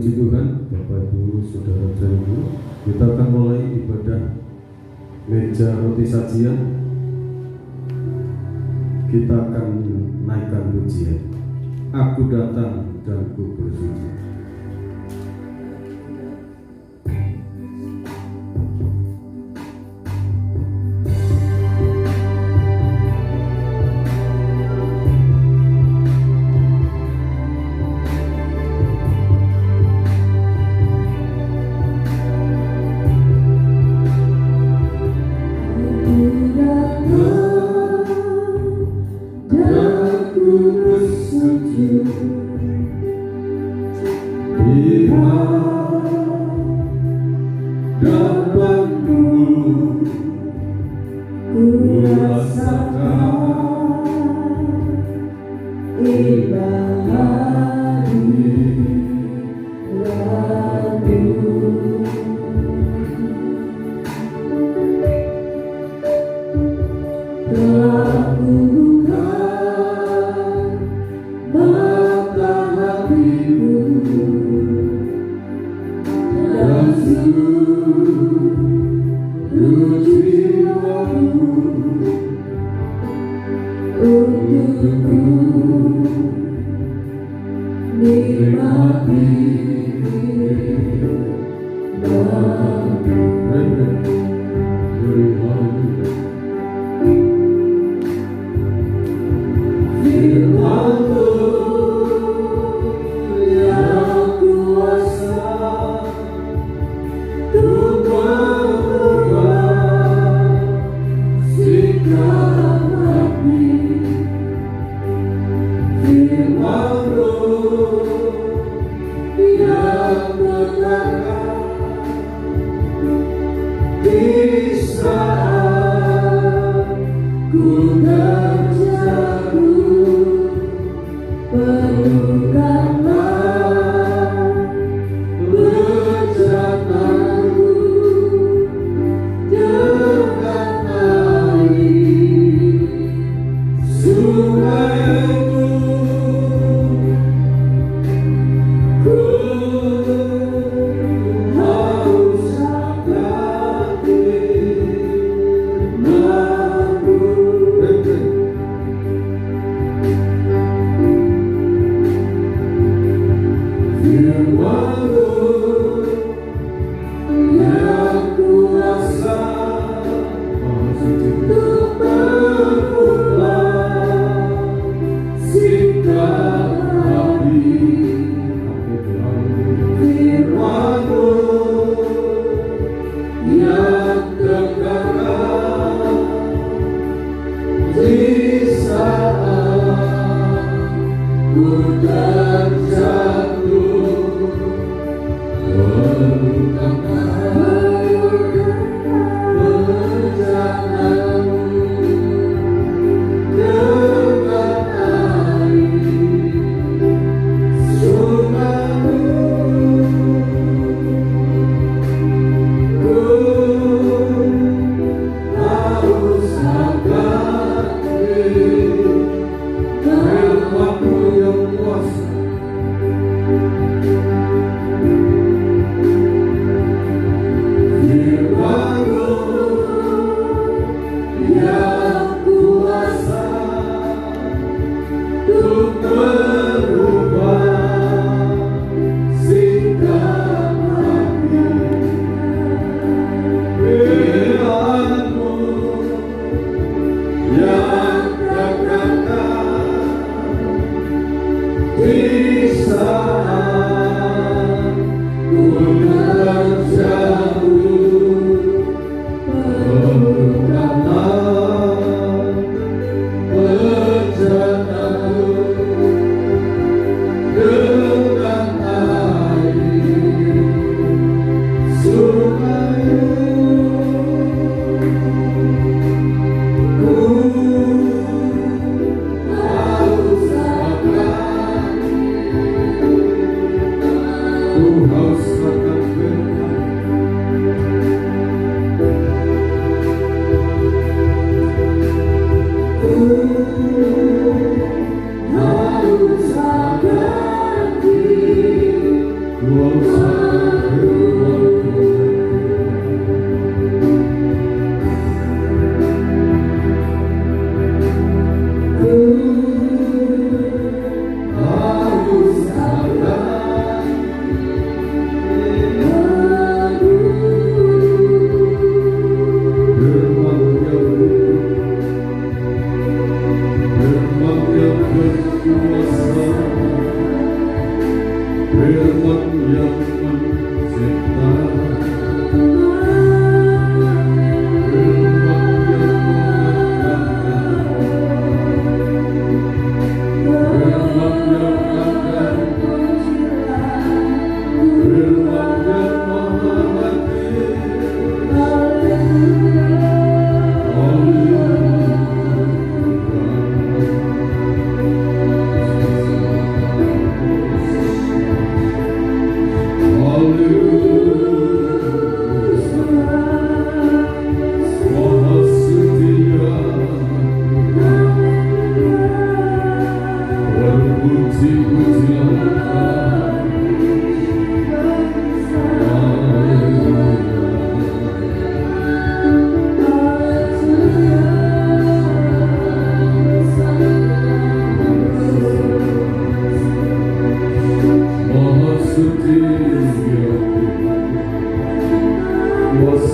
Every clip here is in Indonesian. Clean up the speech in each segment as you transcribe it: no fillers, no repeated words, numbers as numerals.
Puji Tuhan, Bapak Ibu, Saudara-saudariku, kita akan mulai ibadah meja roti sajian. Kita akan naikkan pujian. Aku datang dan ku bersujud.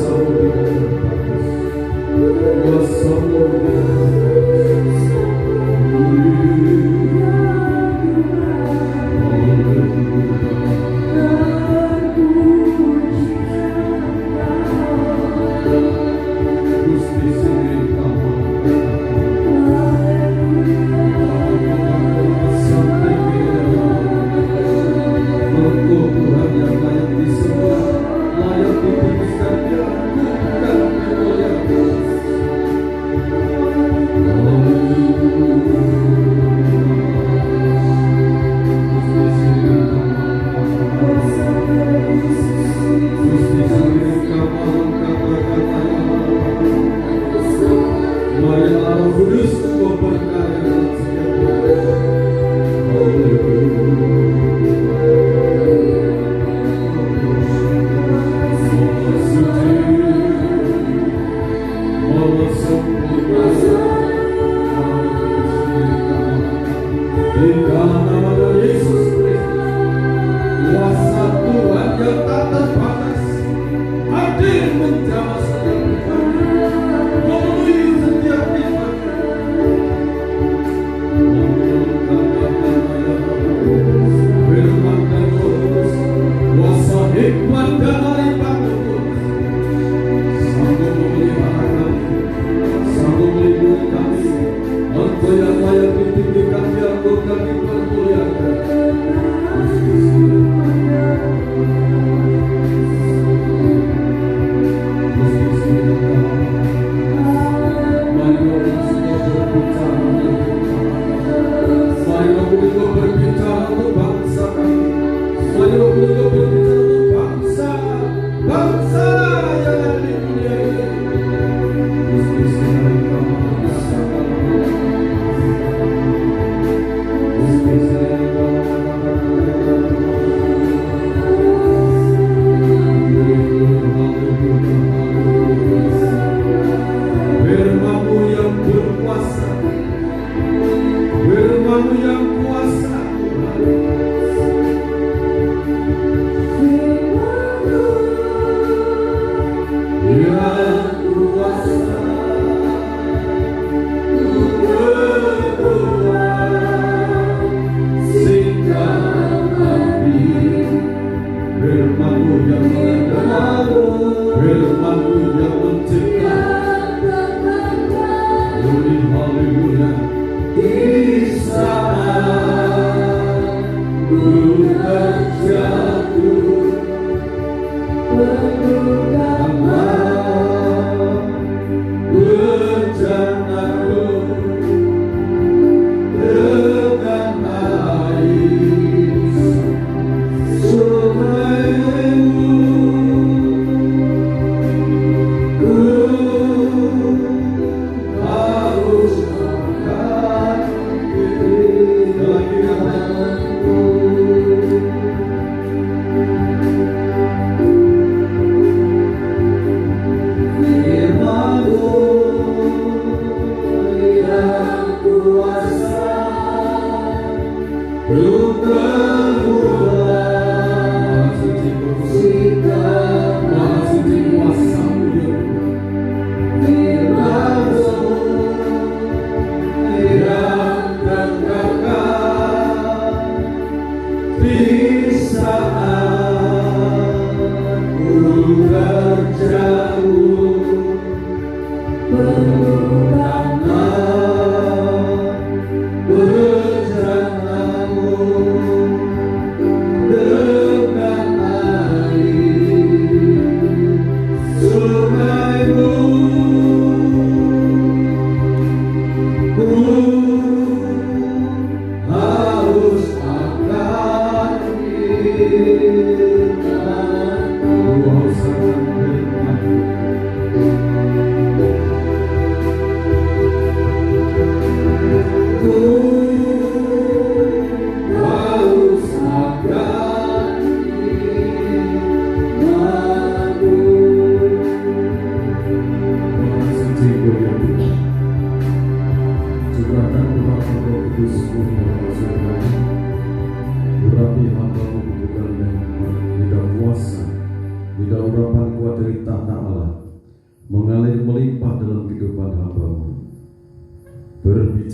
Kuasamu tidak terbatas. Kuasamu tidak terbatas. Gusti sendiri kamu Engkau Tuhan yang layak disembah, layak dipujikan, diagungkan, dimuliakan. Gusti sendiri kamu kata-kata Mari Allah Kudus Engkau berkarya dalam setiap hidup. Maha suci, Maha sempurna, Maha kudus di dalam nama Yesus Kristus, kuasa Tuhan yang tak terbatas hadir menjamah setiap pribadi, memenuhi setiap pribadi. Firman dan Roh Kudus, kuasa hikmat dan lipat Kudus, sanggup memelihara kami, sanggup melindungi kami. Engkau yang layak ditinggikan, diagungkan, dipermuliakan. Berbicara untuk bangsa kami. Mari berbicara untuk bangsa yang ada di dunia ini. Firman-Mu yang berkuasa, Firman-Mu yang kuasa.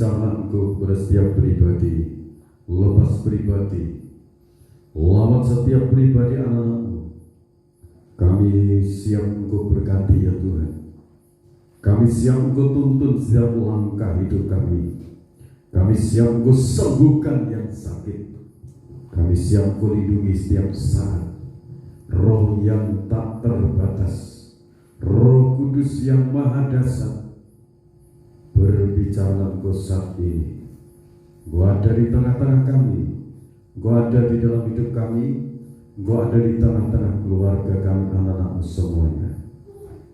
berbicara Engkau kepada setiap pribadi, lepas pribadi, lawat setiap pribadi anak-anak-Mu. Kami siap Engkau berkati ya Tuhan. Kami siap Engkau tuntun setiap langkah hidup kami. Kami siap Engkau sembuhkan yang sakit. Kami siap Engkau lindungi setiap saat. Roh yang tak terbatas, Roh Kudus yang Maha Dasar, berbicara Engkau saat ini. Engkau ada di tengah-tengah kami, Engkau ada di dalam hidup kami, Engkau ada di tengah-tengah keluarga kami, anak-anak-Mu semuanya.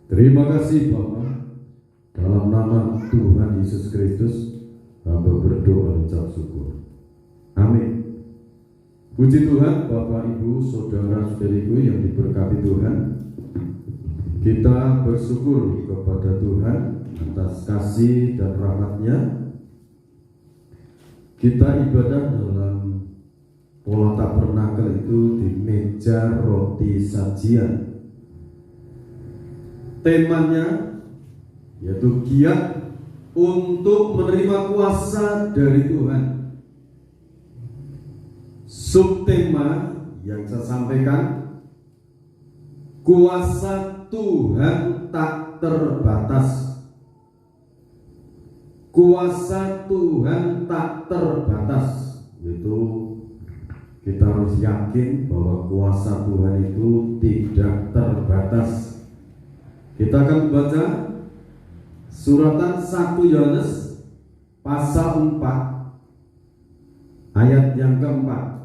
Terima kasih Bapa. Dalam nama Tuhan Yesus Kristus, hamba berdoa dan ucap syukur. Amin. Puji Tuhan, Bapak, Ibu, Saudara-saudariku yang diberkati Tuhan. Kita bersyukur kepada Tuhan atas kasih dan rahmat-Nya. Kita ibadah dalam pola tabernakel itu di meja roti sajian. Temanya yaitu giat untuk menerima kuasa dari Tuhan. Subtema yang saya sampaikan, kuasa Tuhan tak terbatas. Kuasa Tuhan tak terbatas. Itu kita harus yakin bahwa kuasa Tuhan itu tidak terbatas. Kita akan membaca suratan 1 Yohanes pasal 4 ayat yang keempat.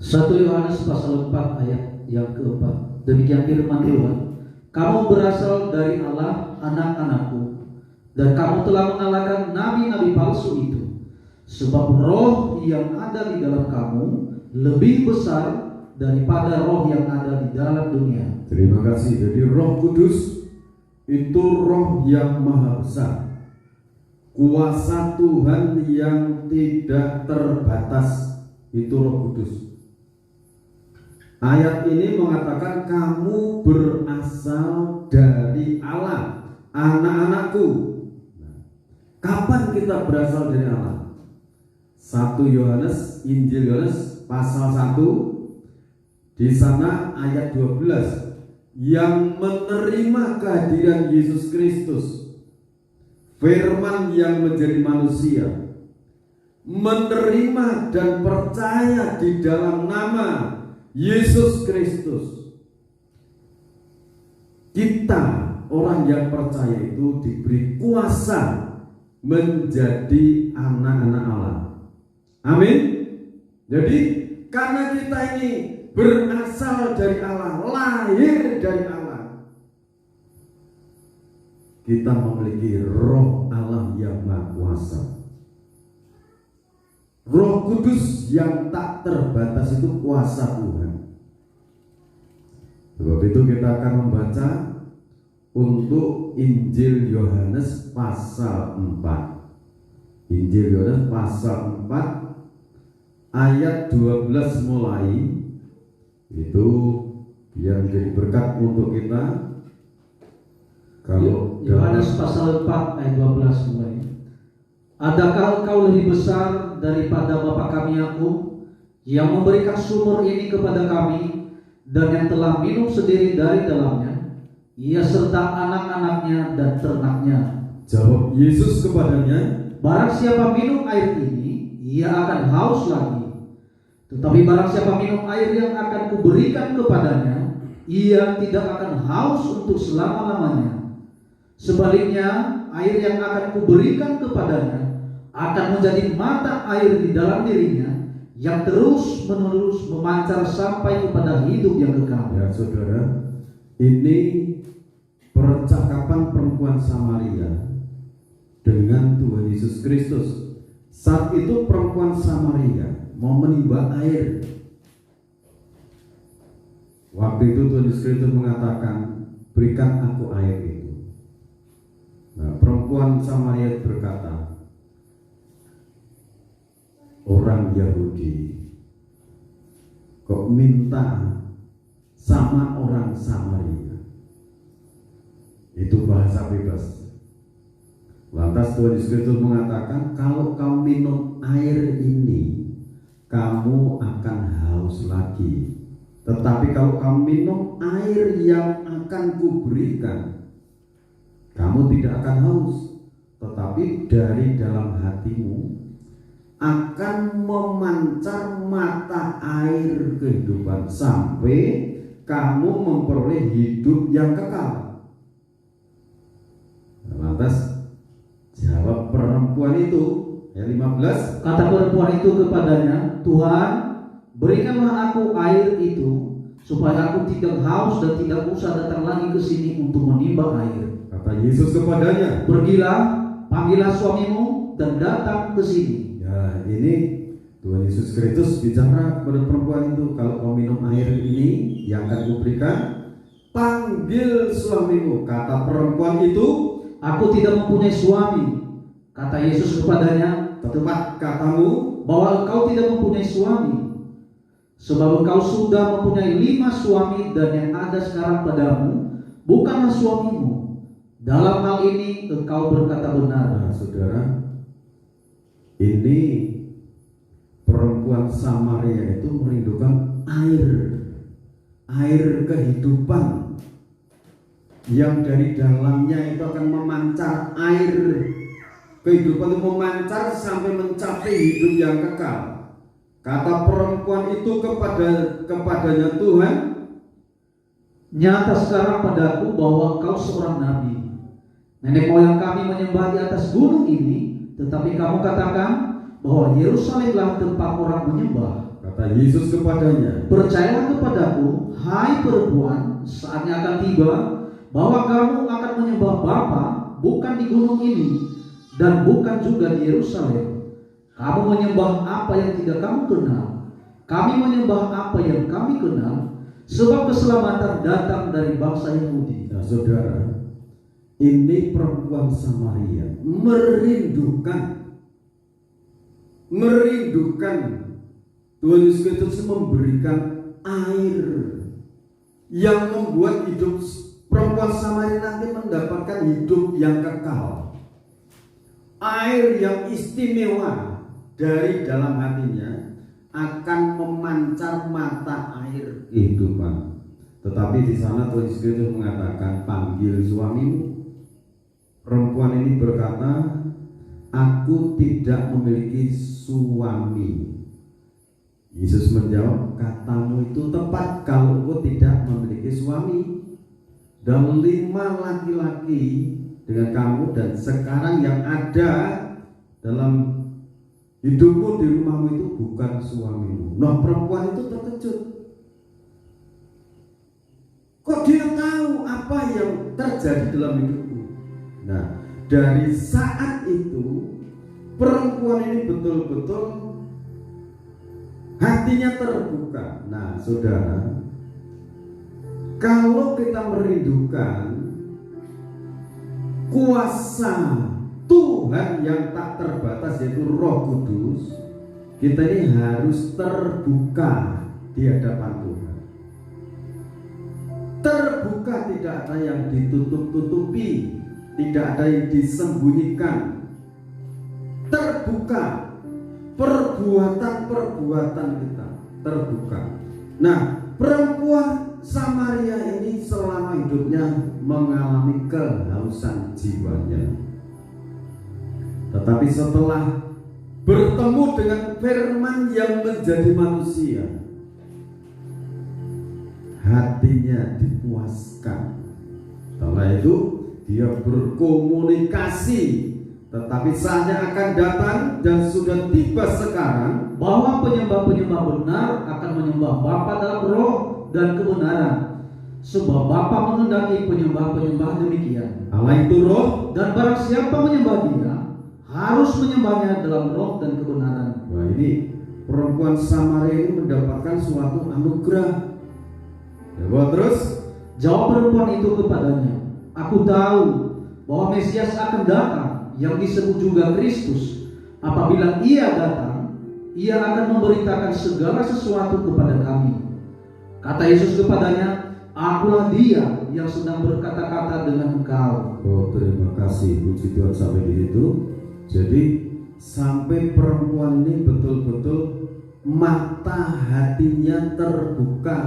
1 Yohanes pasal 4 ayat yang keempat. Demikian firman Tuhan, kamu berasal dari Allah, anak-anakku, dan kamu telah mengalahkan nabi-nabi palsu itu, sebab roh yang ada di dalam kamu lebih besar daripada roh yang ada di dalam dunia. Terima kasih. Jadi Roh Kudus itu roh yang maha besar, kuasa Tuhan yang tidak terbatas, itu Roh Kudus. Ayat ini mengatakan kamu berasal dari Allah, anak-anakku. Kapan kita berasal dari Allah? 1 Yohanes, Injil Yohanes pasal 1, di sana ayat 12, yang menerima kehadiran Yesus Kristus, firman yang menjadi manusia, menerima dan percaya di dalam nama Yesus Kristus. Kita orang yang percaya itu diberi kuasa menjadi anak-anak Allah. Amin. Jadi karena kita ini berasal dari Allah, lahir dari Allah, kita memiliki roh Allah yang maha kuasa. Roh Kudus yang tak terbatas itu kuasa Tuhan. Sebab itu kita akan membaca untuk Injil Yohanes pasal 4. Injil Yohanes pasal 4 ayat 12 mulai. Itu yang menjadi berkat untuk kita. Kalau Yohanes pasal 4 ayat 12 mulai. Adakah engkau lebih besar daripada Bapa kami Yakub, yang memberikan sumur ini kepada kami, dan yang telah minum sendiri dari dalamnya, ia serta anak-anaknya dan ternaknya? Jawab Yesus kepadanya, barang siapa minum air ini, ia akan haus lagi. Tetapi barang siapa minum air yang akan kuberikan kepadanya, ia tidak akan haus untuk selama-lamanya. Sebaliknya, air yang akan kuberikan kepadanya akan menjadi mata air di dalam dirinya, yang terus-menerus memancar sampai kepada hidup yang kekal. Ya saudara, ini percakapan perempuan Samaria dengan Tuhan Yesus Kristus. Saat itu perempuan Samaria mau menimba air. Waktu itu Tuhan Yesus Kristus mengatakan, berikan aku air itu. Nah, perempuan Samaria berkata, orang Yahudi kok minta sama orang Samaria? Itu bahasa bebas. Lalu Lantas Tuhan Yesus Kristus mengatakan, kalau kamu minum air ini, kamu akan haus lagi. Tetapi kalau kamu minum air yang akan kuberikan, kamu tidak akan haus. Tetapi dari dalam hatimu akan memancar mata air kehidupan sampai kamu memperoleh hidup yang kekal. Lantas jawab perempuan itu, ayat 15. Kata perempuan itu kepadanya, Tuhan, berikanlah aku air itu, supaya aku tidak haus dan tidak usah datang lagi ke sini untuk menimba air. Kata Yesus kepadanya, pergilah, panggillah suamimu dan datang ke sini. Ya, ini Tuhan Yesus Kristus bicara kepada perempuan itu, kalau kau minum air ini yang akan kuberikan, panggil suamimu. Kata perempuan itu, aku tidak mempunyai suami. Kata Yesus kepadanya, tepat katamu bahwa engkau tidak mempunyai suami, sebab engkau sudah mempunyai 5 suami, dan yang ada sekarang padamu bukanlah suamimu. Dalam hal ini engkau berkata benar. Nah, saudara, ini perempuan Samaria itu merindukan air kehidupan yang dari dalamnya itu akan memancar air kehidupan, itu memancar sampai mencapai hidup yang kekal. Kata perempuan itu kepadanya, Tuhan, nyata sekarang padaku bahwa engkau seorang nabi. Nenek moyang kami menyembah di atas gunung ini, tetapi kamu katakan bahwa Yerusalemlah tempat orang menyembah. Kata Yesus kepadanya, percayalah kepadaku, hai perempuan, saatnya akan tiba bahwa kamu akan menyembah Bapa bukan di gunung ini dan bukan juga di Yerusalem. Kamu menyembah apa yang tidak kamu kenal, kami menyembah apa yang kami kenal, sebab keselamatan datang dari bangsa Yahudi. Nah, saudara, ini perempuan Samaria merindukan Tuhan Yesus Kristus memberikan air yang membuat hidup perempuan Samaria nanti mendapatkan hidup yang kekal. Air yang istimewa dari dalam hatinya akan memancar mata air kehidupan. Tetapi di sana Tuhan Yesus Kristus mengatakan, panggil suamimu. Perempuan ini berkata, aku tidak memiliki suami. Yesus menjawab, katamu itu tepat kalau engkau tidak memiliki suami. Dan 5 laki-laki dengan kamu, dan sekarang yang ada dalam hidupmu di rumahmu itu bukan suamimu. Nah, perempuan itu terkejut. Kok dia tahu apa yang terjadi dalam hidupku? Nah, dari saat itu perempuan ini betul-betul hatinya terbuka. Nah, saudara, kalau kita merindukan kuasa Tuhan yang tak terbatas, yaitu Roh Kudus, kita ini harus terbuka di hadapan Tuhan. Terbuka, tidak ada yang ditutup-tutupi, tidak ada yang disembunyikan. Terbuka, perbuatan-perbuatan kita terbuka. Nah, perempuan Samaria ini selama hidupnya mengalami kehausan jiwanya. Tetapi setelah bertemu dengan firman yang menjadi manusia, hatinya dipuaskan. Setelah itu dia berkomunikasi, tetapi saatnya akan datang dan sudah tiba sekarang bahwa penyembah-penyembah benar akan menyembah Bapa dalam roh dan kebenaran, sebab Bapa menghendaki penyembah-penyembah demikian. Allah itu roh, dan barang siapa menyembah Dia harus menyembahnya dalam roh dan kebenaran. Wah, ini perempuan Samaria ini mendapatkan suatu anugerah. Ya, terus jawab perempuan itu kepadanya, aku tahu bahwa Mesias akan datang, yang disebut juga Kristus. Apabila Ia datang, Ia akan memberitakan segala sesuatu kepada kami. Kata Yesus kepadanya, akulah Dia yang sedang berkata-kata dengan engkau. Oh, terima kasih, puji Tuhan sampai di situ. Jadi sampai perempuan ini betul-betul mata hatinya terbuka,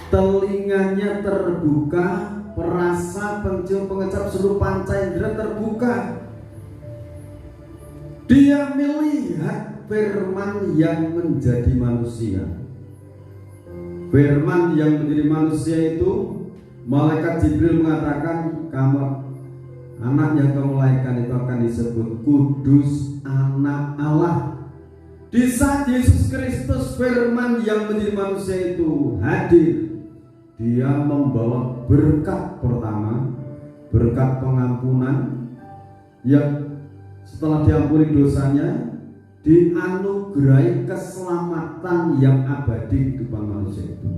telinganya terbuka, perasa, pencium, pengecap, seluruh panca indera terbuka. Dia melihat firman yang menjadi manusia. Firman yang menjadi manusia itu, malaikat Jibril mengatakan, kamu anak yang kamu lahirkan itu akan disebut kudus, anak Allah. Di saat Yesus Kristus, firman yang menjadi manusia itu hadir, dia membawa berkat pertama, berkat pengampunan, yang setelah diampuni dosanya, dianugerahi keselamatan yang abadi di depan manusia itu.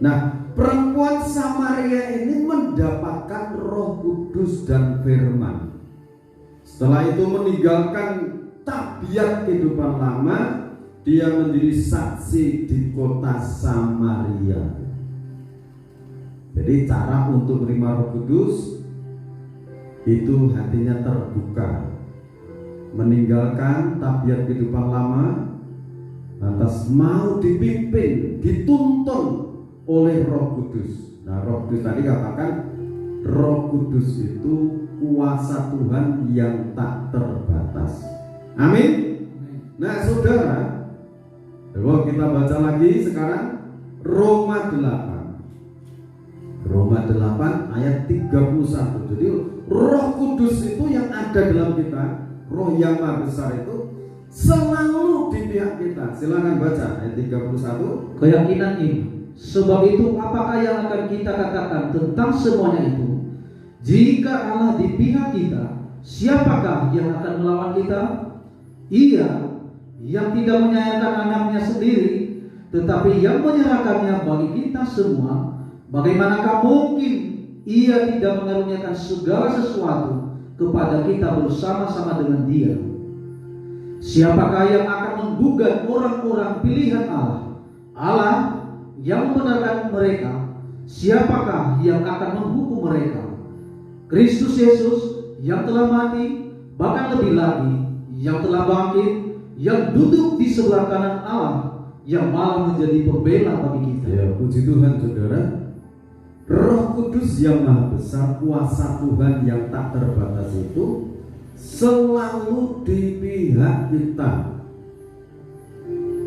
Nah, perempuan Samaria ini mendapatkan Roh Kudus dan firman. Setelah itu meninggalkan tabiat kehidupan lama, dia menjadi saksi di kota Samaria. Jadi cara untuk menerima Roh Kudus itu hatinya terbuka, meninggalkan tabiat kehidupan lama, lantas mau dipimpin, dituntun oleh Roh Kudus. Nah, Roh Kudus tadi katakan, Roh Kudus itu kuasa Tuhan yang tak terbatas. Amin. Nah, saudara, kalau kita baca lagi sekarang Roma 8. Roma 8 ayat 31. Jadi Roh Kudus itu yang ada dalam kita, Roh yang Maha Besar itu selalu di pihak kita. Silakan baca ayat 31. Keyakinan ini, sebab itu apakah yang akan kita katakan tentang semuanya itu? Jika Allah di pihak kita, siapakah yang akan melawan kita? Ia yang tidak menyayangkan anaknya sendiri, tetapi yang menyerahkannya bagi kita semua, bagaimanakah mungkin ia tidak mengaruniakan segala sesuatu kepada kita bersama-sama dengan dia? Siapakah yang akan menggugat orang-orang pilihan Allah? Allah yang membenarkan mereka, siapakah yang akan menghukum mereka? Kristus Yesus yang telah mati, bahkan lebih lagi yang telah bangkit, yang duduk di sebelah kanan Allah, yang malah menjadi pembela bagi kita. Ya, puji Tuhan saudara. Roh Kudus yang Maha Besar, kuasa Tuhan yang tak terbatas itu selalu di pihak kita,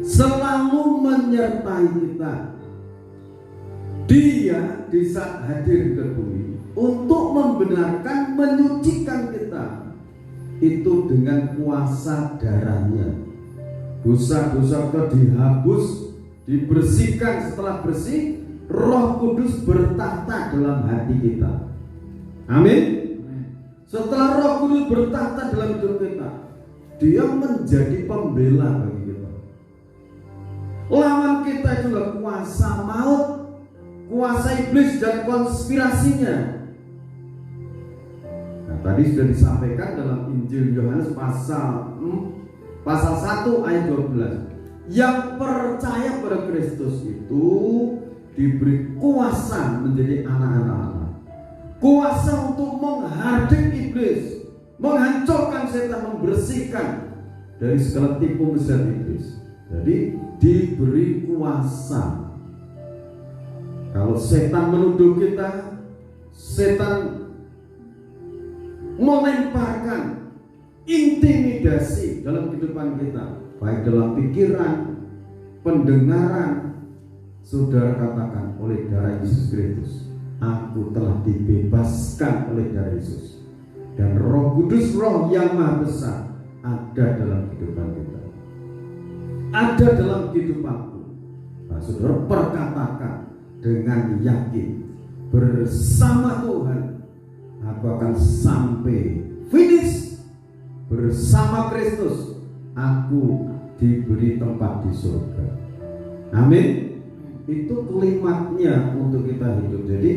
selalu menyertai kita. Dia di saat hadir ke bumi untuk membenarkan, menyucikan kita, itu dengan kuasa darahnya. Dosa-dosa kita dihapus, dibersihkan. Setelah bersih, Roh Kudus bertahta dalam hati kita. Amin. Setelah Roh Kudus bertahta dalam hidup kita, dia menjadi pembela bagi kita. Lawan kita itu adalah kuasa maut, kuasa iblis dan konspirasinya. Nah, tadi sudah disampaikan dalam Injil Yohanes pasal 1 ayat 12. Yang percaya pada Kristus itu diberi kuasa menjadi anak-anak Allah. Kuasa untuk menghardik iblis, menghancurkan setan, membersihkan dari segala tipu muslihat iblis. Jadi diberi kuasa. Kalau setan menuduh kita, setan melemparkan intimidasi dalam kehidupan kita, baik dalam pikiran, pendengaran, saudara katakan, oleh darah Yesus Kristus aku telah dibebaskan oleh darah Yesus. Dan Roh Kudus, Roh yang Maha Besar ada dalam kehidupan kita, ada dalam kehidupanku. Nah, saudara perkatakan dengan yakin, bersama Tuhan aku akan sampai finish. Bersama Kristus aku diberi tempat di surga. Amin. Itu kalimatnya untuk kita hidup. Jadi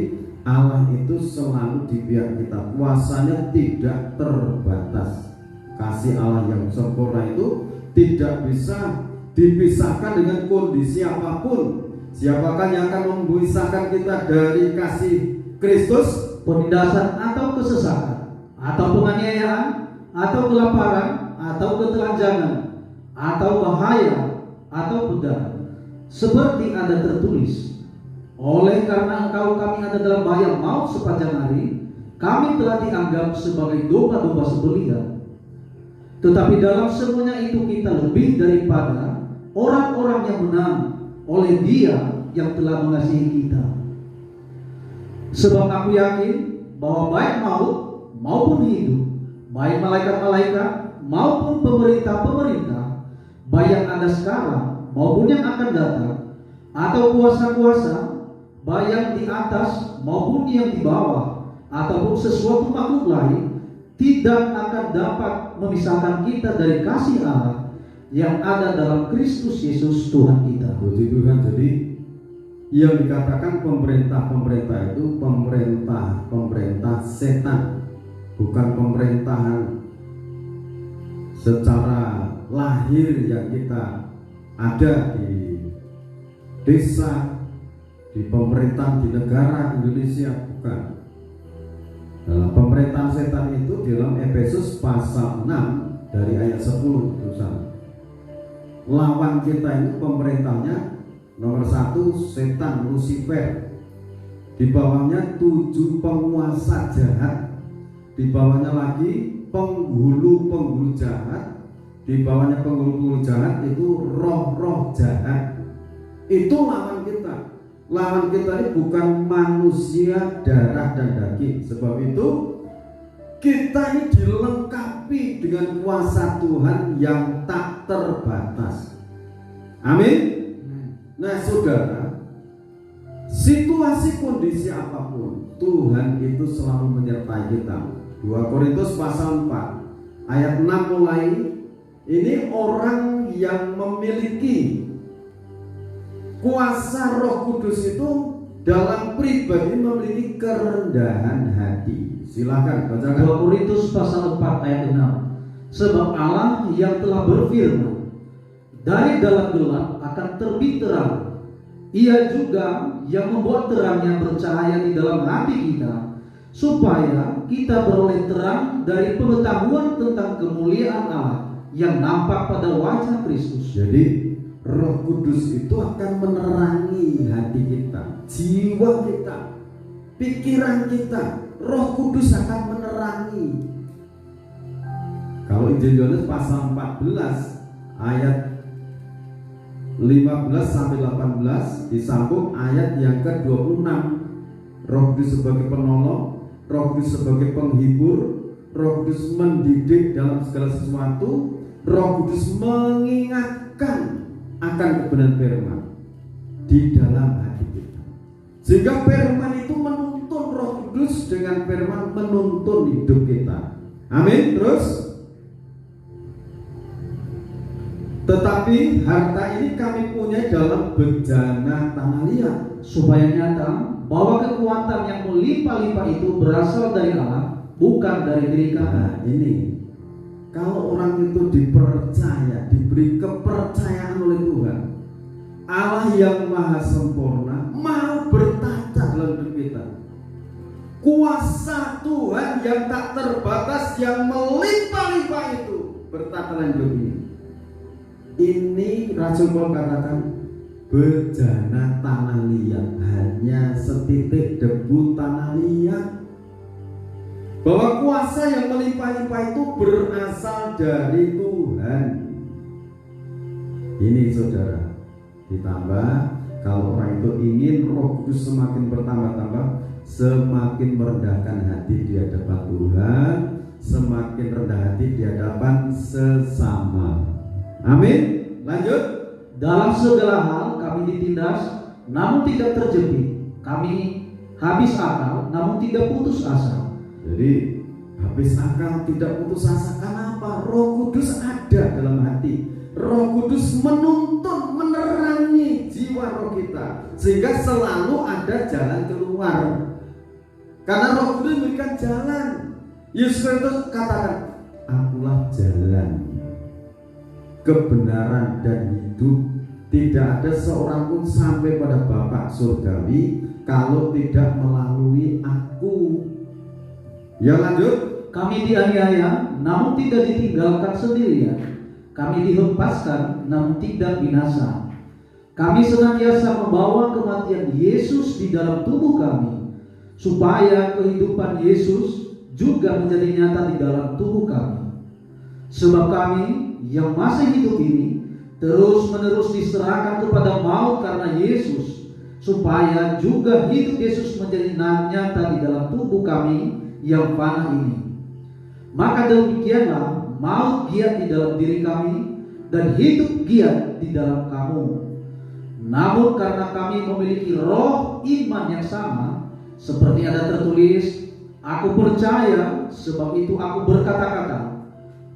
Allah itu selalu di pihak kita, kuasanya tidak terbatas. Kasih Allah yang sempurna itu tidak bisa dipisahkan dengan kondisi apapun. Siapakah yang akan memisahkan kita dari kasih Kristus? Penindasan atau kesesakan, atau penganiayaan, atau kelaparan, atau ketelanjangan, atau bahaya, atau pedang. Seperti ada tertulis, oleh karena engkau kami ada dalam bahaya maut sepanjang hari, kami telah dianggap sebagai domba-domba sembelihan. Tetapi dalam semuanya itu kita lebih daripada orang-orang yang menang oleh Dia yang telah mengasihi kita. Sebab aku yakin bahwa baik maut maupun hidup, baik malaikat-malaikat maupun pemerintah-pemerintah, baik yang ada sekarang maupun yang akan datang, atau kuasa-kuasa, baik yang di atas maupun yang di bawah, ataupun sesuatu makhluk lain, tidak akan dapat memisahkan kita dari kasih Allah yang ada dalam Kristus Yesus Tuhan kita. Puji Tuhan. Jadi yang dikatakan pemerintah itu pemerintah setan, bukan pemerintahan secara lahir yang kita ada di desa, di pemerintahan di negara Indonesia, bukan. Dalam pemerintahan setan itu dalam Efesus pasal 6 dari ayat 10 tulisan. Lawan kita itu pemerintahnya nomor 1 setan Lucifer. Di bawahnya 7 penguasa jahat. Di bawahnya lagi penghulu jahat. Di bawahnya penghulu jahat itu roh-roh jahat. Itu lawan kita. Lawan kita ini bukan manusia darah dan daging. Sebab itu kita ini dilengkapi dengan kuasa Tuhan yang tak terbatas. Amin. Nah saudara, situasi kondisi apapun, Tuhan itu selalu menyertai kita. 2 Korintus pasal 4 ayat 6 mulai, ini orang yang memiliki kuasa Roh Kudus itu dalam pribadi memiliki kerendahan hati. Silakan bacakan. 2 Korintus pasal 4 ayat 6. Sebab Allah yang telah berfirman, dari dalam gelap akan terbit terang. Ia juga yang membuat terangnya bercahaya di dalam hati kita, supaya kita beroleh terang dari pengetahuan tentang kemuliaan Allah yang nampak pada wajah Kristus. Jadi Roh Kudus itu akan menerangi hati kita, jiwa kita, pikiran kita. Roh Kudus akan menerangi. Kalau Injil Yohanes pasal 14 ayat 15 sampai 18 disambung ayat yang ke-26. Roh Kudus sebagai penolong, Roh Kudus sebagai penghibur, Roh Kudus mendidik dalam segala sesuatu, Roh Kudus mengingatkan akan kebenaran firman di dalam hati kita. Sehingga firman itu menuntun, Roh Kudus dengan firman menuntun hidup kita. Amin. Terus, tetapi harta ini kami punya dalam bejana tanah liat, supaya nyata bahwa kekuatan yang melimpah-limpah itu berasal dari Allah, bukan dari diri kami. Nah, ini kalau orang itu dipercaya, diberi kepercayaan oleh Tuhan, Allah yang maha sempurna mau bertata dalam hidup kita. Kuasa Tuhan yang tak terbatas, yang melimpah-limpah itu bertata dalam hidup ini. Ini Rasul Paulus katakan bejana tanah liat, hanya setitik debu tanah liat. Bahwa kuasa yang melimpah-limpah itu berasal dari Tuhan. Ini saudara, ditambah kalau orang itu ingin Roh Kudus semakin bertambah-tambah, semakin merendahkan hati di hadapan Tuhan, semakin rendah hati di hadapan sesama. Amin. Lanjut. Dalam segala hal kami ditindas, namun tidak terjepit. Kami habis akal, namun tidak putus asa. Jadi habis akal tidak putus asa. Kenapa? Roh Kudus ada dalam hati. Roh Kudus menuntun, menerangi jiwa roh kita, sehingga selalu ada jalan keluar. Karena Roh Kudus memberikan jalan. Yesus Kristus katakan, akulah jalan, kebenaran dan hidup. Tidak ada seorang pun sampai pada Bapa surgawi kalau tidak melalui aku. Ya, lanjut. Kami dianiaya, namun tidak ditinggalkan sendirian. Kami dihempaskan, namun tidak binasa. Kami senantiasa membawa kematian Yesus di dalam tubuh kami, supaya kehidupan Yesus juga menjadi nyata di dalam tubuh kami. Sebab kami yang masih hidup ini terus-menerus diserahkan kepada maut karena Yesus, supaya juga hidup Yesus menjadi nyata di dalam tubuh kami yang fana ini. Maka demikianlah maut giat di dalam diri kami dan hidup giat di dalam kamu. Namun karena kami memiliki roh iman yang sama, seperti ada tertulis, aku percaya, sebab itu aku berkata-kata.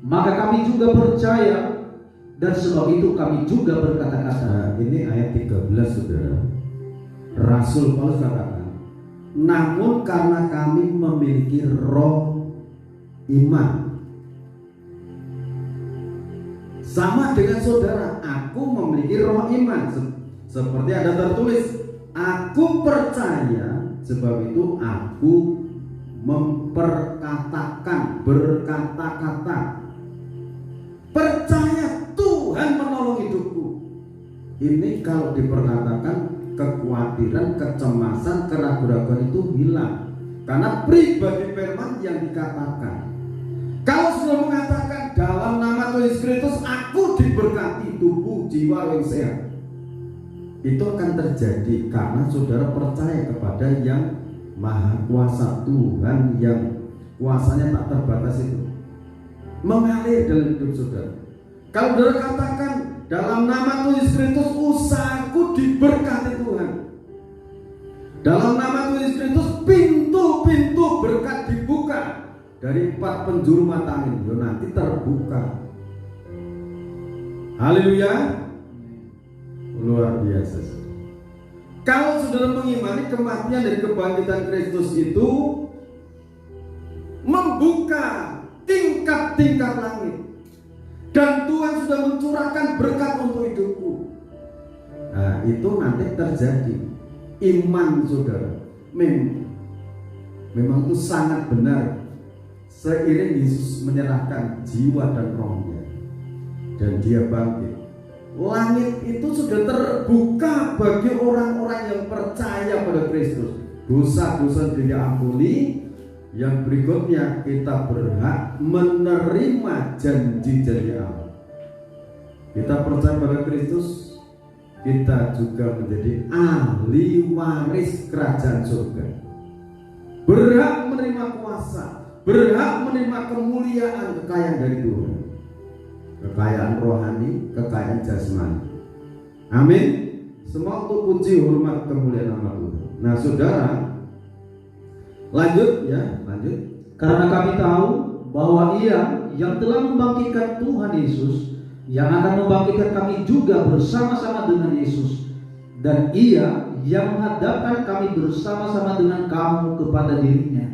Maka kami juga percaya, dan sebab itu kami juga berkata-kata. Nah, ini ayat 13, saudara. Rasul Paulus katakan, namun karena kami memiliki roh iman. Sama dengan saudara, aku memiliki roh iman. Seperti ada tertulis, aku percaya, sebab itu aku memperkatakan, berkata-kata. Percaya Tuhan menolong hidupku. Ini kalau diperkatakan, kekhawatiran, kecemasan, keraguan-keraguan itu hilang. Karena pribadi firman yang dikatakan. Kalau sudah mengatakan dalam nama Tuhan Yesus Kristus aku diberkati tubuh, jiwa yang sehat, itu akan terjadi karena saudara percaya kepada yang Maha Kuasa, Tuhan yang kuasanya tak terbatas itu mengalir dalam hidup saudara. Kalau saudara katakan dalam nama Tuhan Yesus Kristus usahaku diberkati Tuhan, dalam nama Tuhan Yesus Kristus pintu-pintu berkat dibuka dari 4 penjuru mata angin, nanti terbuka. Haleluya, luar biasa. Kalau saudara mengimani kematian dan kebangkitan Kristus itu membuka tingkat-tingkat langit, dan Tuhan sudah mencurahkan berkat untuk hidupku. Nah, itu nanti terjadi. Iman saudara memang itu sangat benar. Seiring Yesus menyerahkan jiwa dan rohnya dan dia bangkit, langit itu sudah terbuka bagi orang-orang yang percaya pada Kristus. Dosa-dosa diampuni. Yang berikutnya kita berhak menerima janji-janji Allah. Kita percaya pada Kristus, kita juga menjadi ahli waris kerajaan surga. Berhak menerima kuasa, berhak menerima kemuliaan, kekayaan dari Tuhan, kekayaan rohani, kekayaan jasmani. Amin. Semua untuk puji, hormat, kemuliaan nama Tuhan. Nah saudara, lanjut ya, lanjut. Karena kami tahu bahwa Ia yang telah membangkitkan Tuhan Yesus, yang akan membangkitkan kami juga bersama-sama dengan Yesus, dan Ia yang menghadapkan kami bersama-sama dengan kamu kepada dirinya.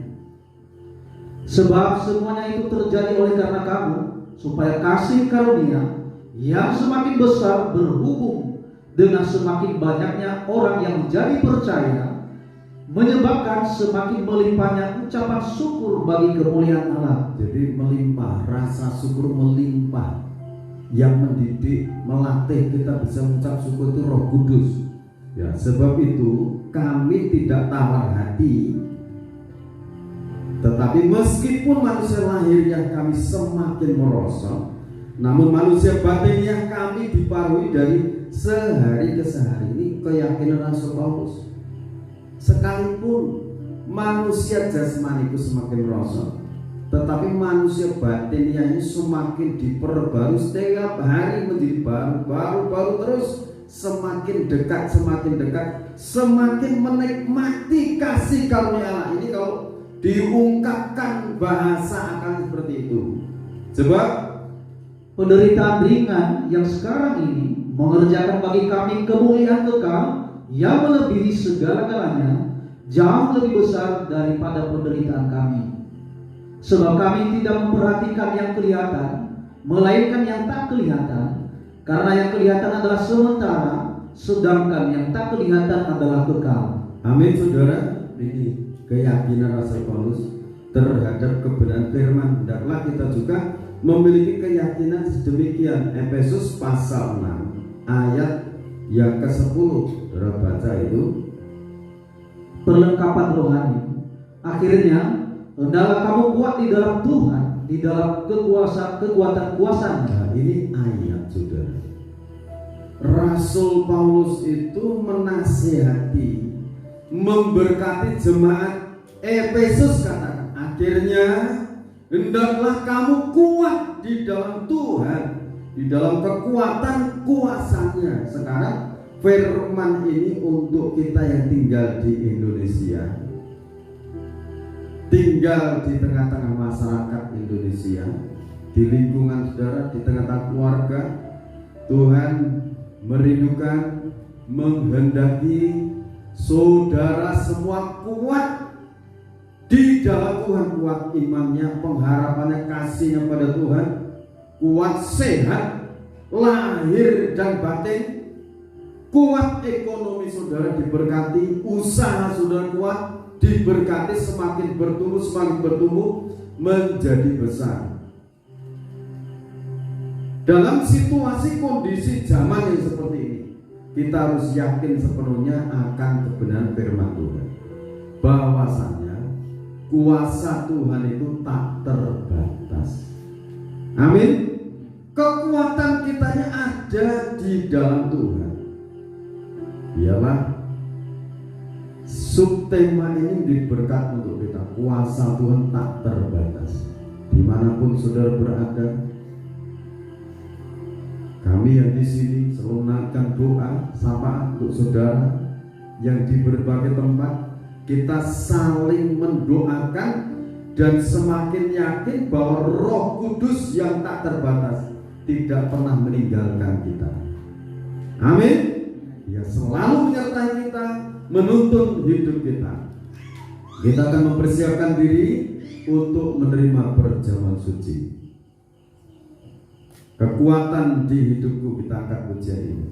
Sebab semuanya itu terjadi oleh karena kamu, supaya kasih karunia yang semakin besar berhubung dengan semakin banyaknya orang yang menjadi percaya, menyebabkan semakin melimpahnya ucapan syukur bagi kemuliaan Allah. Jadi melimpah, rasa syukur melimpah. Yang mendidik, melatih kita bisa mengucap syukur itu Roh Kudus. Ya, sebab itu kami tidak tawar hati. Tetapi meskipun manusia lahiriah kami semakin merosot, namun manusia batinnya kami diparuhi dari sehari ke sehari. Ini keyakinan Rasul Paulus. Sekalipun manusia jasmaniku semakin merosot, tetapi manusia batinnya ini semakin diperbarui setiap hari menjadi baru terus, semakin dekat, semakin menikmati kasih karunia Allah. Ini kalau diungkapkan bahasa akan seperti itu. Sebab penderitaan ringan yang sekarang ini mengerjakan bagi kami kemuliaan kekal yang melebihi segala-galanya, jauh lebih besar daripada penderitaan kami. Sebab kami tidak memperhatikan yang kelihatan, melainkan yang tak kelihatan. Karena yang kelihatan adalah sementara, sedangkan yang tak kelihatan adalah kekal. Amin, saudara. Ini keyakinan Rasul Paulus terhadap kebenaran firman. Hendaklah kita juga memiliki keyakinan sedemikian. Efesus pasal 6 ayat yang ke-10. Saudara baca itu. Perlengkapan rohani. Akhirnya, hendaklah kamu kuat di dalam Tuhan, di dalam kekuatan kuasa-Nya. Nah, ini ayat, saudara. Rasul Paulus itu menasihati, memberkati jemaat Efesus, katakan, akhirnya hendaklah kamu kuat di dalam Tuhan, di dalam kekuatan kuasa-Nya. Sekarang firman ini untuk kita yang tinggal di Indonesia, tinggal di tengah-tengah masyarakat Indonesia, di lingkungan saudara, di tengah-tengah keluarga. Tuhan merindukan, menghendaki saudara semua kuat di dalam Tuhan, kuat imannya, pengharapannya, kasihnya pada Tuhan, kuat sehat lahir dan batin, kuat ekonomi saudara diberkati, usaha saudara kuat diberkati, semakin bertumbuh menjadi besar. Dalam situasi kondisi zaman yang seperti ini, kita harus yakin sepenuhnya akan kebenaran firman Tuhan, bahwasanya kuasa Tuhan itu tak terbatas. Amin. Kekuatan kitanya ada di dalam Tuhan. Biarlah subtema ini diberkat untuk kita. Kuasa Tuhan tak terbatas. Dimanapun saudara berada, kami yang di sini selalu menaikkan doa sapaan untuk saudara yang di berbagai tempat. Kita saling mendoakan dan semakin yakin bahwa Roh Kudus yang tak terbatas tidak pernah meninggalkan kita. Amin. Dia selalu menyertai kita, menuntun hidup kita. Kita akan mempersiapkan diri untuk menerima perjamuan suci. Kekuatan di hidupku, kita angkat pujian ini.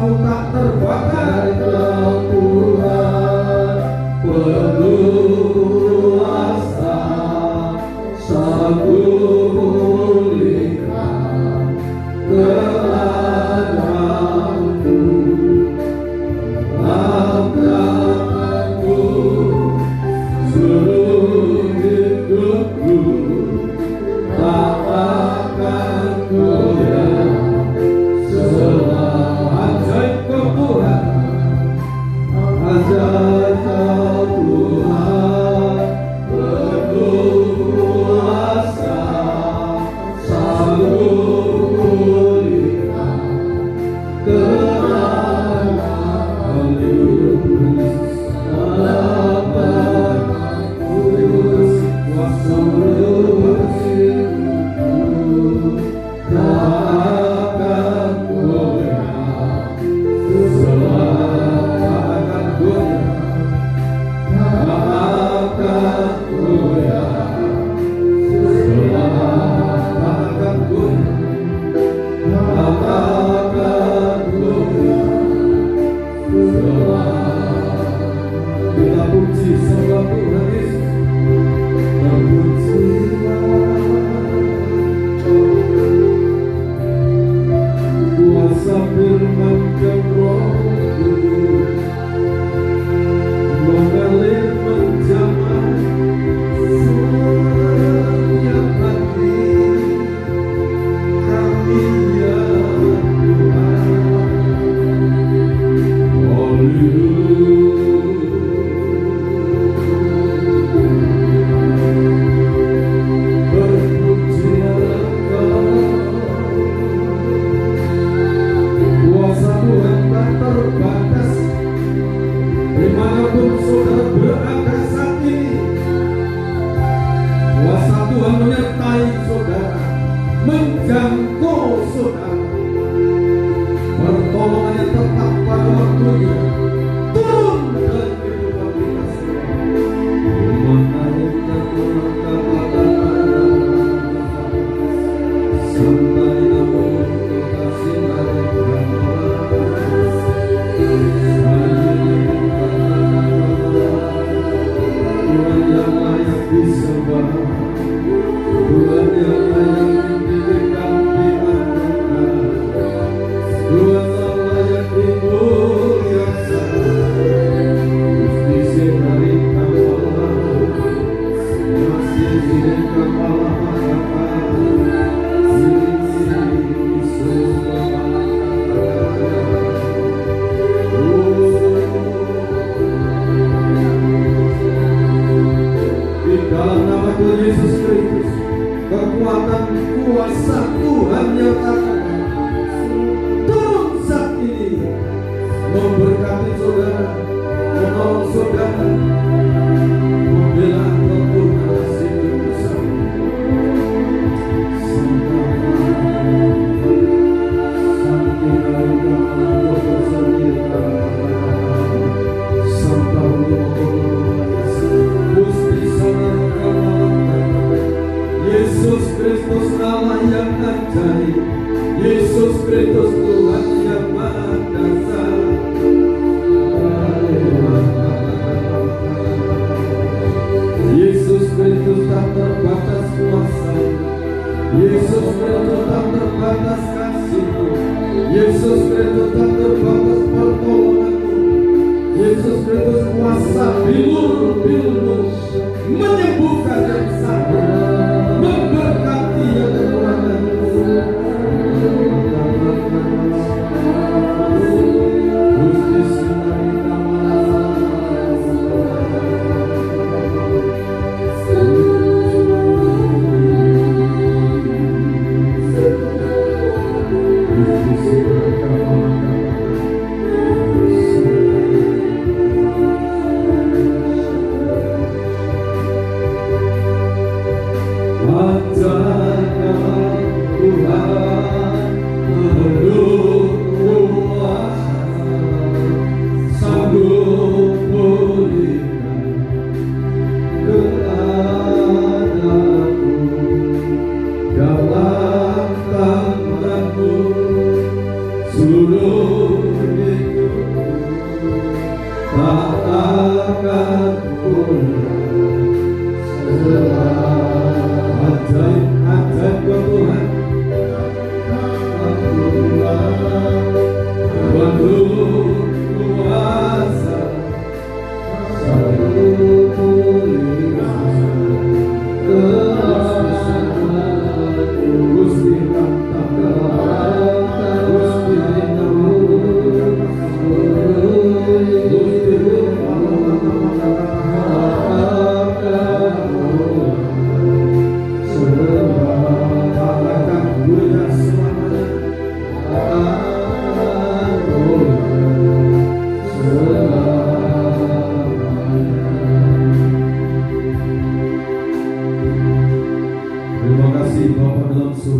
kuasamu tak terbatas. Tuhan penuh kuasa, sanggup pulihkan keadaanku. Angkatku seluruh hidupku, tak akan goyah selama ajaib kau Tuhan, ajaib kau Tuhan, penuh kuasa, sanggup pulihkan keadaanku. Haleluya Tuhan Yesus, Bapakku kuasa berhidupku, tak akan goyah selama akan goyah, tak akan goyah selama akan goyah, tak akan goyah. Kita puji sama Tuhan Yesus, terpujilah kuasa firman dan Roh Kudus mengalir menjamah setiap hati kami ya Tuhan. Kuasa Tuhan tak terbatas. Dimanapun saudara berada saat ini, kuasa Tuhan menyertai saudara, menjangkau saudara. Pertolongannya tetap pada waktunya turun dalam kehidupan kita semua. Sampai namun kota sinari Tuhan yang layak disembah, Tuhan yang layak didirikan diagungkan, Tuhan yang layak dimuliakan. Gusti sinari kapala, masih sinari kapala dalam nama Tuhan Yesus Kristus, kekuatan kuasa Tuhan nyatakan turun saat ini, memberkati saudara, menolong saudara, membela kekuatan kasih bersama. Yesus Kristus Allah yang ajaib, Yesus Kristus Tuhan yang maha dasar. Yesus Kristus tak terbatas kuasa, Yesus Kristus tak terbatas kasih-Mu, Yesus Kristus tak terbatas pertolongan-Mu, Yesus Kristus kuasa bilur-bilur-Mu, menyembuhkan yang sakit, memberkati yang kekurangan. Gusti sinari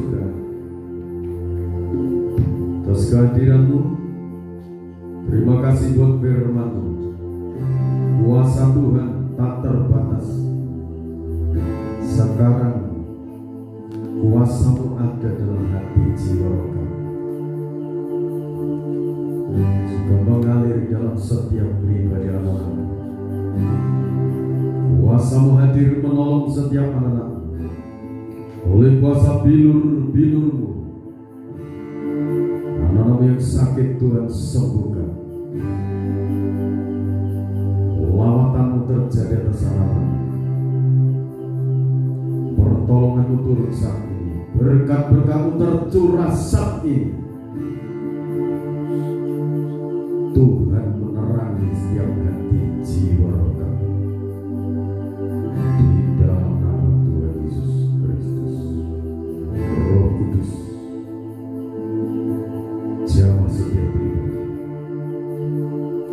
surga, atas kehadiran-Mu. Terima kasih buat firman-Mu. Kuasa Tuhan tak terbatas. Sekarang kuasa-Mu ada dalam hati jiwa kami, juga mengalir dalam setiap pribadi anak-anak. Kuasa-Mu hadir menolong setiap anak-anak. Oleh kuasa bilur-bilur-Mu, anak-anak yang sakit Tuhan sembuhkan. Lawatan-Mu terjadi atas anak-anak. Pertolongan-Mu turun saat ini. Berkat-berkat-Mu tercurah saat ini. Tuhan menerangi setiap hati jiwa kami. Di dalam nama Tuhan Yesus Kristus, Roh Kudus, jamah setiap pribadi,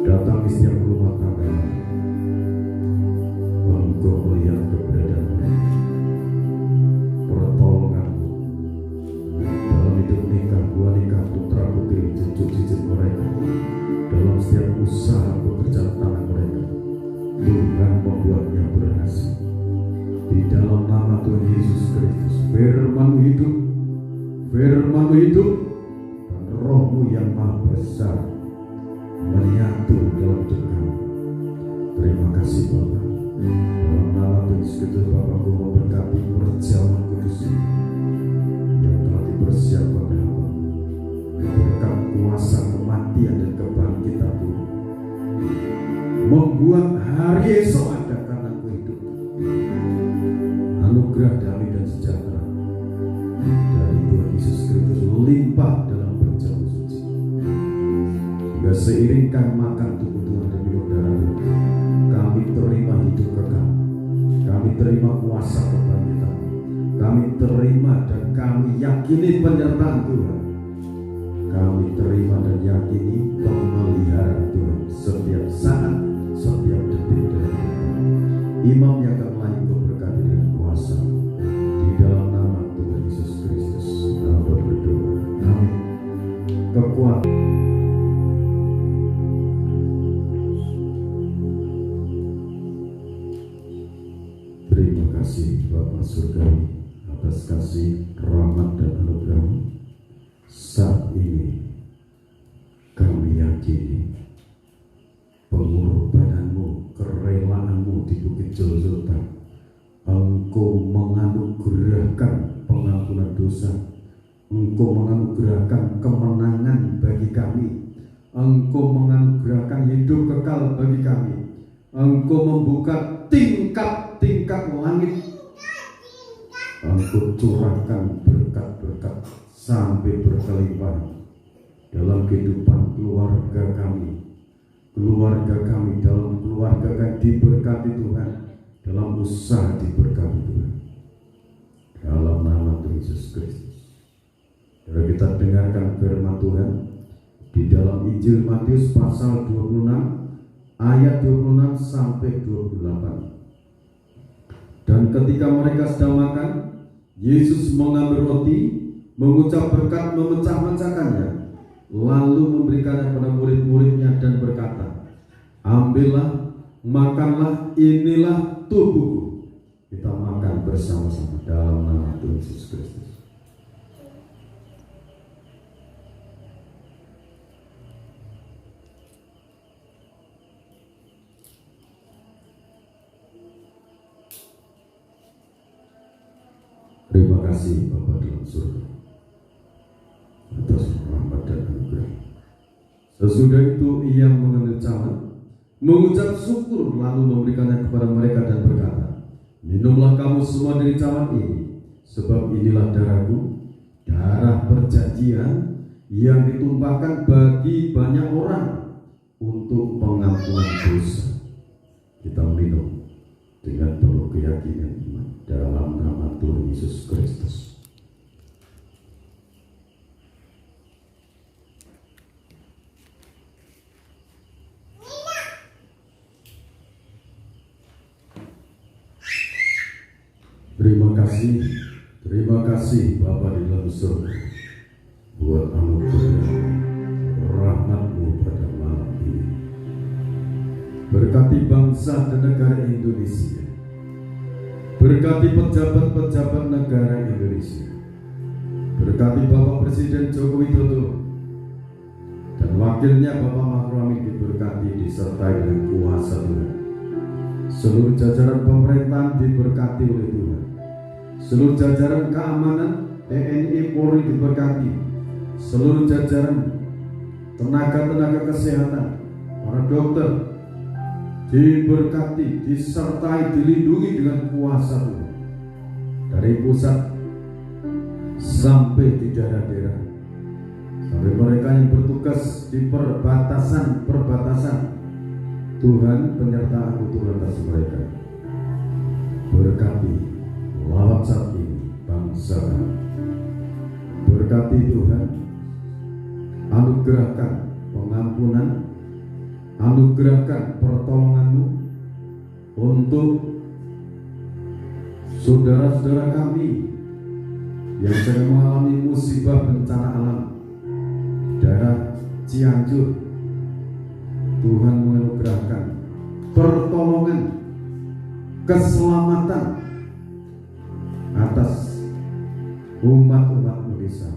datang di setiap rumah tangga. Engkau melihat keberadaan mereka, pertolongan-Mu dalam hidup nikah, buah nikah, putra putri, cucu cicit mereka, dalam setiap usaha pekerjaan tangan mereka. Tuhan membuatnya berhasil. Di dalam nama Tuhan Yesus Kristus, firman-Mu hidup, firman-Mu hidup, dan Roh-Mu yang maha besar menyatu dalam hidup kami. Terima kasih Bapa. Dalam nama Tuhan Yesus Kristus, Bapa-Ku memberkati perjamuan kudus yang telah dipersiapkan oleh Bapa. Berkat kuasa kematian dan kebangkitan Tuhan, membuat hari esok ada karena Engkau hidup. Anugerah damai dan sejahtera dari Tuhan Yesus Kristus limpah dalam perjamuan suci, hingga seiring kami makan tubuh Tuhan dan minum darah Tuhan, kami terima hidup kekal, kami terima kuasa kebangkitan, kami terima dan kami yakini penyertaan Tuhan, kami terima dan yakini pemeliharaan Tuhan setiap saat, setiap detik dalam hidup kami. Imam yang akan melayani Engkau berkati dengan kuasa. Di dalam nama Tuhan Yesus Kristus, hamba berdoa. Amin. Kekuatan. Terima kasih Bapa Surgawi atas kasih, rahmat dan anugerah-Mu. Saat ini kami yakini pengorbanan-Mu, kerelaanmu di Bukit Jolzultan. Engkau menganugerahkan pengampunan dosa, Engkau menganugerahkan kemenangan bagi kami, Engkau menganugerahkan hidup kekal bagi kami, Engkau membuka tingkat-tingkat langit, Engkau curahkan berkat-berkat sampai berkelimpahan dalam kehidupan keluarga kami, dalam keluarga kami diberkati Tuhan, dalam usaha diberkati Tuhan, dalam nama Tuhan Yesus Kristus. Mari kita dengarkan firman Tuhan di dalam Injil Matius pasal 26 ayat 26 sampai 28. Dan ketika mereka sedang makan, Yesus mengambil roti, mengucap berkat, memecah-mecahkannya, lalu memberikannya kepada murid-muridnya dan berkata, ambillah, makanlah, inilah tubuhku. Kita makan bersama-sama dalam nama Tuhan Yesus Kristus. Terima kasih Bapa dalam surga atas rahmat dan anugerah. Sesudah itu ia mengambil cawan, mengucap syukur, lalu memberikannya kepada mereka dan berkata, minumlah kamu semua dari cawan ini, sebab inilah darahku, darah perjanjian yang ditumpahkan bagi banyak orang untuk pengampunan dosa. Kita minum dengan penuh keyakinan iman dalam nama Tuhan Yesus Kristus. Terima kasih Bapa di dalam buat anugerah rahmat-Mu pada malam ini. Berkati bangsa dan negara Indonesia, berkati pejabat-pejabat negara Indonesia, berkati Bapak Presiden Joko Widodo dan wakilnya Bapak Ma'ruf Amin, diberkati disertai dengan kuasa Tuhan. Seluruh jajaran pemerintahan diberkati oleh Tuhan. Seluruh jajaran keamanan TNI Polri diberkati. Seluruh jajaran tenaga-tenaga kesehatan, para dokter diberkati, disertai, dilindungi dengan kuasa Tuhan. Dari pusat sampai di daerah-daerah, sampai mereka yang bertugas di perbatasan, Tuhan penyertaan turun atas mereka. Berkati lawat saat ini bangsa kami. Berkati Tuhan, anugerahkan pengampunan, anugerahkan pertolongan-Mu untuk saudara-saudara kami yang sedang mengalami musibah bencana alam daerah Cianjur. Tuhan menganugerahkan pertolongan, keselamatan atas umat-umat-Mu di sana.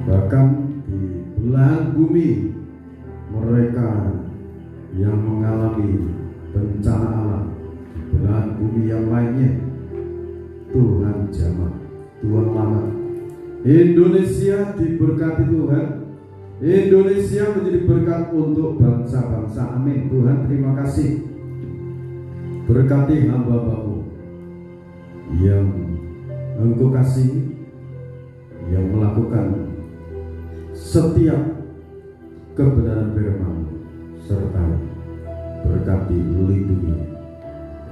Bahkan di belahan bumi mereka yang mengalami bencana alam, di belahan bumi yang lainnya, Tuhan jamah, Tuhan selamat. Indonesia diberkati Tuhan. Indonesia menjadi berkat untuk bangsa-bangsa. Amin. Tuhan terima kasih. Berkati hamba-Mu yang Engkau kasih, yang melakukan setiap kebenaran firman, serta berkati, lindungi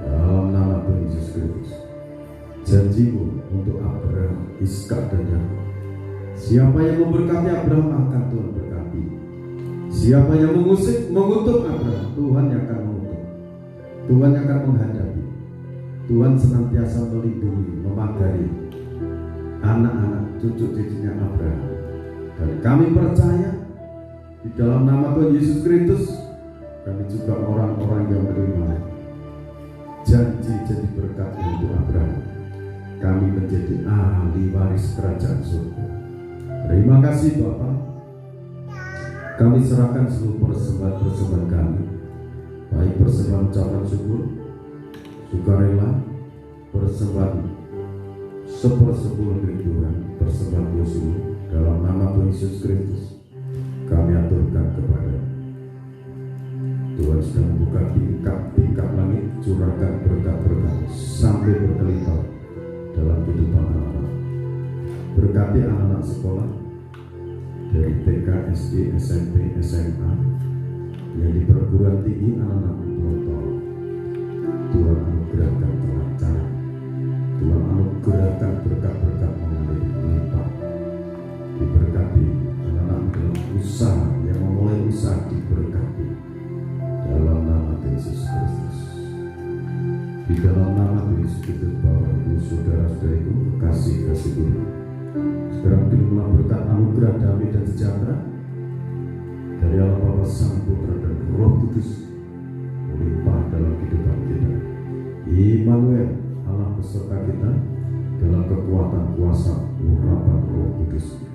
dalam nama Tuhan Yesus Kristus. Janji-Mu untuk Abraham, Ishak dan Yakub. Siapa yang memberkati Abraham akan Tuhan berkati. Siapa yang mengutuk Abraham, Tuhan yang akan mengutuk. Tuhan yang akan menghadapi. Tuhan senantiasa melindungi, memagari anak-anak, cucu-cucunya Abraham. Dan kami percaya di dalam nama Tuhan Yesus Kristus, kami juga orang-orang yang menerima janji-janji berkat untuk Abraham. Kami menjadi ahli waris kerajaan surga. Terima kasih Bapa. Kami serahkan seluruh persembahan kami, baik persembahan ucapan syukur, sukarela, persembahan 1/10 kerinduan, persembahan dosa, dalam nama Tuhan Yesus Kristus kami aturkan kepada Tuhan. Sedang membuka tingkap langit, curahkan berkat-berkat sampai berkelipat dalam kehidupan anak. Berkati anak-anak sekolah dari TK, SD, SMP, SMA, yang di perguruan tinggi, anak-anak motor. Tuhan anugerahkan kelancaran. Tuhan anugerahkan berkat-berkat mengalir melimpah. Diberkati anak-anak dalam usaha, yang memulai usaha diberkati dalam nama Yesus Kristus. Di dalam nama Yesus Kristus, Bapak Ibu saudara-saudariku, kasih Tuhan. Sekarang terimalah berkat anugerah damai dan sejahtera dari Allah Bapa, Sang Putra dan Roh Kudus melimpah dalam kehidupan kita. Immanuel, Allah beserta kita dalam kekuatan kuasa urapan Roh Kudus.